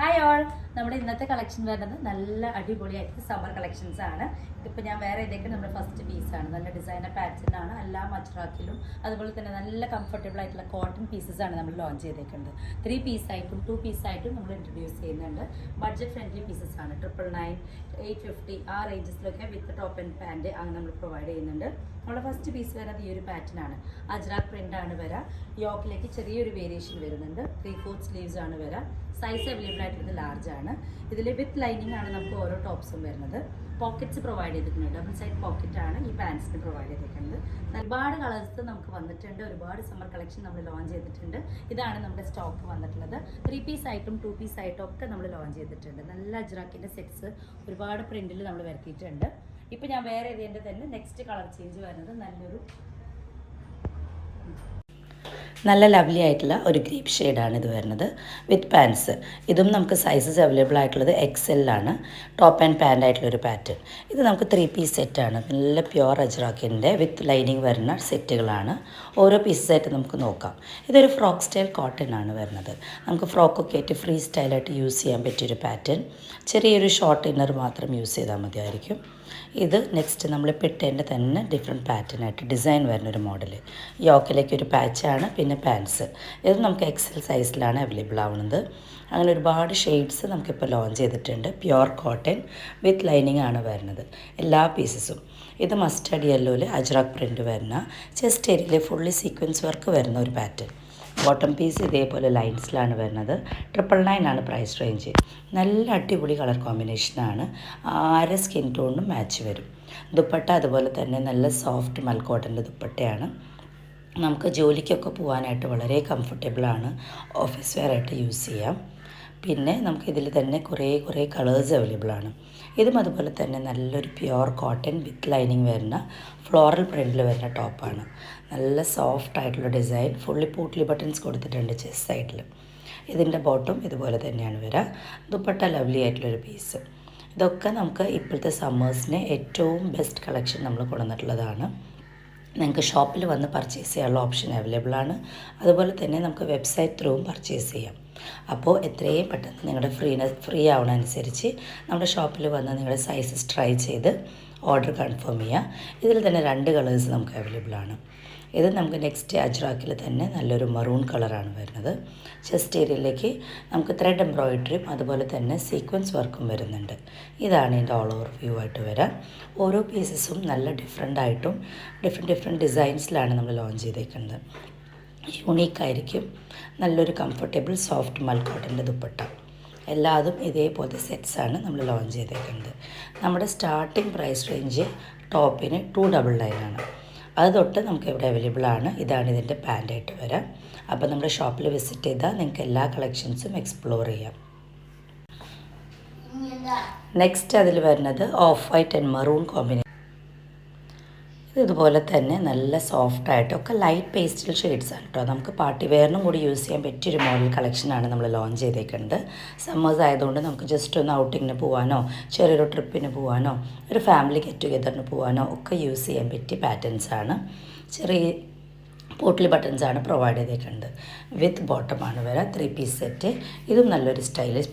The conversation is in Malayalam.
ഹായ് ഓൾ, നമ്മുടെ ഇന്നത്തെ കളക്ഷൻ വരുന്നത് നല്ല അടിപൊളിയായിട്ട് സമ്മർ കളക്ഷൻസ് ആണ്. ഇതിപ്പോൾ ഞാൻ വേറെ ഇതൊക്കെ നമ്മുടെ ഫസ്റ്റ് പീസാണ്. നല്ല ഡിസൈനർ പാറ്റേൺ ആണ്, എല്ലാ അജ്രാക്കിലും. അതുപോലെ തന്നെ നല്ല കംഫർട്ടബിൾ ആയിട്ടുള്ള കോട്ടൺ പീസസ് ആണ് നമ്മൾ ലോഞ്ച് ചെയ്തേക്കുന്നത്. 3 പീസായിട്ടും 2 പീസായിട്ടും നമ്മൾ ഇൻട്രൊഡ്യൂസ് ചെയ്യുന്നുണ്ട്. ബഡ്ജറ്റ് ഫ്രണ്ട്ലി പീസസ് ആണ്. 999, 850 ആ റേഞ്ചസിലൊക്കെ വിത്ത് ടോപ്പ് ആൻഡ് പാൻറ് അങ്ങനെ നമ്മൾ പ്രൊവൈഡ് ചെയ്യുന്നുണ്ട്. നമ്മുടെ ഫസ്റ്റ് പീസ് വരുന്നത് ഈ ഒരു പാറ്റേൺ ആണ്. അജ്രാക്ക് പ്രിന്റ് ആണ് വരാം. യോക്കിലേക്ക് ചെറിയൊരു വേരിയേഷൻ വരുന്നുണ്ട്. 3/4 സ്ലീവ്സ് ആണ് വരാം. സൈസ് അവൈലബിൾ ആയിട്ടുള്ളത് ലാർജ് ആണ്. ഇതിൽ വിത്ത് ലൈനിങ് ആണ് നമുക്ക് ഓരോ ടോപ്സും വരുന്നത്. പോക്കറ്റ്സ് പ്രൊവൈഡ് ചെയ്തിട്ടുണ്ട്. ഡബിൾ സൈഡ് പോക്കറ്റ് ആണ് ഈ പാൻസിന് പ്രൊവൈഡ് ചെയ്തിരിക്കുന്നത്. ഒരുപാട് കളേഴ്സ് നമുക്ക് വന്നിട്ടുണ്ട്. ഒരുപാട് സമ്മർ കളക്ഷൻ നമ്മൾ ലോഞ്ച് ചെയ്തിട്ടുണ്ട്. ഇതാണ് നമ്മുടെ സ്റ്റോക്ക് വന്നിട്ടുള്ളത്. 3 പീസ് ആയിട്ടും 2 പീസ് ആയിട്ടും ഒക്കെ നമ്മൾ ലോഞ്ച് ചെയ്തിട്ടുണ്ട്. നല്ല അജ്രാക്കിൻ്റെ സെറ്റ്സ് ഒരുപാട് പ്രിന്റിൽ നമ്മൾ വരുത്തിയിട്ടുണ്ട്. ഇപ്പം ഞാൻ വേറെ ഇതിൻ്റെ തന്നെ നെക്സ്റ്റ് കളർ ചേഞ്ച് വരുന്നത് നല്ല ലവ്ലി ആയിട്ടുള്ള ഒരു ഗ്രേപ്പ് ഷെയ്ഡാണ് ഇത് വരുന്നത് വിത്ത് പാൻസ്. ഇതും നമുക്ക് സൈസസ് അവൈലബിൾ ആയിട്ടുള്ളത് XL ആണ്. ടോപ്പ് ആൻഡ് പാൻ്റ് ആയിട്ടുള്ളൊരു പാറ്റേൺ. ഇത് നമുക്ക് 3 പീസ് സെറ്റാണ്. നല്ല പ്യുവർ അജ്രാക്കിൻ്റെ വിത്ത് ലൈനിങ് വരുന്ന സെറ്റുകളാണ്. ഓരോ പീസസായിട്ട് നമുക്ക് നോക്കാം. ഇതൊരു ഫ്രോക്ക് സ്റ്റൈൽ കോട്ടൺ ആണ് വരുന്നത്. നമുക്ക് ഫ്രോക്കൊക്കെ ആയിട്ട് ഫ്രീ സ്റ്റൈലായിട്ട് യൂസ് ചെയ്യാൻ പറ്റിയൊരു പാറ്റേൺ. ചെറിയൊരു ഷോർട്ട് ഇന്നർ മാത്രം യൂസ് ചെയ്താൽ മതിയായിരിക്കും. ഇത് നെക്സ്റ്റ് നമ്മൾ പെട്ടേൻ്റെ തന്നെ ഡിഫറെൻറ്റ് പാറ്റേൺ ആയിട്ട് ഡിസൈൻ വരുന്നൊരു മോഡൽ. യോക്കിലേക്ക് ഒരു പാച്ചാണ്, പിന്നെ പാൻസ്. ഇത് നമുക്ക് XL സൈസിലാണ് അവൈലബിൾ ആവുന്നത്. അങ്ങനെ ഒരുപാട് ഷെയ്ഡ്സ് നമുക്കിപ്പോൾ ലോഞ്ച് ചെയ്തിട്ടുണ്ട്. പ്യുവർ കോട്ടൺ വിത്ത് ലൈനിങ് ആണ് വരുന്നത് എല്ലാ പീസസും. ഇത് മസ്റ്റർഡ് യെല്ലോയിൽ അജ്രാക്ക് പ്രിൻറ്റ് വരുന്ന ചെസ്റ്റ് ഏരിയയിൽ ഫുള്ളി സീക്വൻസ് വർക്ക് വരുന്ന ഒരു പാറ്റേൺ. ബോട്ടം പീസ് ഇതേപോലെ ലൈൻസിലാണ് വരുന്നത്. 999 ആണ് പ്രൈസ് റേഞ്ച്. നല്ല അടിപൊളി കളർ കോമ്പിനേഷനാണ്. ആരെ സ്കിൻ ടോണിനും മാച്ച് വരും. ദുപ്പട്ട അതുപോലെ തന്നെ നല്ല സോഫ്റ്റ് മൽക്കോട്ടൻ്റെ ദുപ്പട്ടയാണ്. നമുക്ക് ജോലിക്കൊക്കെ പോകാനായിട്ട് വളരെ കംഫർട്ടബിളാണ്. ഓഫീസ് വെയർ ആയിട്ട് യൂസ് ചെയ്യാം. പിന്നെ നമുക്കിതിൽ തന്നെ കുറേ കളേഴ്സ് അവൈലബിൾ ആണ്. ഇതും അതുപോലെ തന്നെ നല്ലൊരു പ്യുവർ കോട്ടൺ വിത്ത് ലൈനിങ് വരുന്ന ഫ്ലോറൽ പ്രിൻറ്റിൽ വരുന്ന ടോപ്പാണ്. നല്ല സോഫ്റ്റ് ആയിട്ടുള്ള ഡിസൈൻ. ഫുള്ളി പൂട്ട്ലി ബട്ടൺസ് കൊടുത്തിട്ടുണ്ട് ചെസ്റ്റ് സൈഡിൽ. ഇതിൻ്റെ ബോട്ടം ഇതുപോലെ തന്നെയാണ് വരിക. ദുപ്പട്ട ലവ്ലി ആയിട്ടുള്ളൊരു പീസ്. ഇതൊക്കെ നമുക്ക് ഇപ്പോഴത്തെ സമ്മേഴ്സിന് ഏറ്റവും ബെസ്റ്റ് കളക്ഷൻ നമ്മൾ കൊണ്ടുവന്നിട്ടുള്ളതാണ്. നിങ്ങൾക്ക് ഷോപ്പിൽ വന്ന് പർച്ചേസ് ചെയ്യാനുള്ള ഓപ്ഷൻ അവൈലബിൾ ആണ്. അതുപോലെ തന്നെ നമുക്ക് വെബ്സൈറ്റ് ത്രൂവും പർച്ചേസ് ചെയ്യാം. അപ്പോൾ എത്രയും പെട്ടെന്ന് നിങ്ങളുടെ ഫ്രീ ആവണമനുസരിച്ച് നമ്മുടെ ഷോപ്പിൽ വന്ന് നിങ്ങളുടെ സൈസസ് ട്രൈ ചെയ്ത് ഓർഡർ കൺഫേം ചെയ്യുക. ഇതിൽ തന്നെ 2 കളേഴ്സ് നമുക്ക് അവൈലബിൾ ആണ്. ഇത് നമുക്ക് നെക്സ്റ്റ് അജ്രാക്കിൽ തന്നെ നല്ലൊരു മറൂൺ കളറാണ് വരുന്നത്. ചെസ്റ്റ് ഏരിയയിലേക്ക് നമുക്ക് ത്രെഡ് എംബ്രോയിഡറിയും അതുപോലെ തന്നെ സീക്വൻസ് വർക്കും വരുന്നുണ്ട്. ഇതാണ് ഇതിൻ്റെ ഓൾ ഓവർ വ്യൂ ആയിട്ട് വരാം. ഓരോ പീസസും നല്ല ഡിഫറെൻ്റ് ഡിസൈൻസിലാണ് നമ്മൾ ലോഞ്ച് ചെയ്തേക്കുന്നത്. യൂണീക്കായിരിക്കും. നല്ലൊരു കംഫർട്ടബിൾ സോഫ്റ്റ് മൽക്കോട്ടൻ്റെ ദുപ്പട്ട. എല്ലാതും ഇതേപോലത്തെ സെറ്റ്സാണ് നമ്മൾ ലോഞ്ച് ചെയ്തേക്കുന്നത്. നമ്മുടെ സ്റ്റാർട്ടിംഗ് പ്രൈസ് റേഞ്ച് ടോപ്പിന് 299 ആണ്. അത് തൊട്ട് നമുക്ക് ഇവിടെ അവൈലബിൾ ആണ്. ഇതാണ് ഇതിൻ്റെ പാൻ്റായിട്ട് വരാം. അപ്പോൾ നമ്മുടെ ഷോപ്പിൽ വിസിറ്റ് ചെയ്താൽ നിങ്ങൾക്ക് എല്ലാ കളക്ഷൻസും എക്സ്പ്ലോർ ചെയ്യാം. നെക്സ്റ്റ് അതിൽ വരുന്നത് of white and maroon combination. ഇതുപോലെ തന്നെ നല്ല സോഫ്റ്റായിട്ടൊക്കെ ലൈറ്റ് പേസ്റ്റൽ ഷെയ്ഡ്സാണ് കേട്ടോ. നമുക്ക് പാർട്ടി വെയറിനും കൂടി യൂസ് ചെയ്യാൻ പറ്റിയൊരു മോഡൽ കളക്ഷനാണ് നമ്മൾ ലോഞ്ച് ചെയ്തേക്കുന്നത്. സമ്മേഴ്സ് ആയതുകൊണ്ട് നമുക്ക് ജസ്റ്റ് ഒന്ന് ഔട്ടിങ്ങിന് പോകാനോ ചെറിയൊരു ട്രിപ്പിന് പോകാനോ ഒരു ഫാമിലി ഗെറ്റ് ടുഗെദറിന് പോകാനോ ഒക്കെ യൂസ് ചെയ്യാൻ പറ്റിയ പാറ്റേൺസാണ്. ചെറിയ പോട്ട്ലി ബട്ടൺസാണ് പ്രൊവൈഡ് ചെയ്തേക്കുന്നത്. വിത്ത് ബോട്ടമാണ് വരാം. 3 പീസ് സെറ്റ്. ഇതും നല്ലൊരു സ്റ്റൈലിഷ്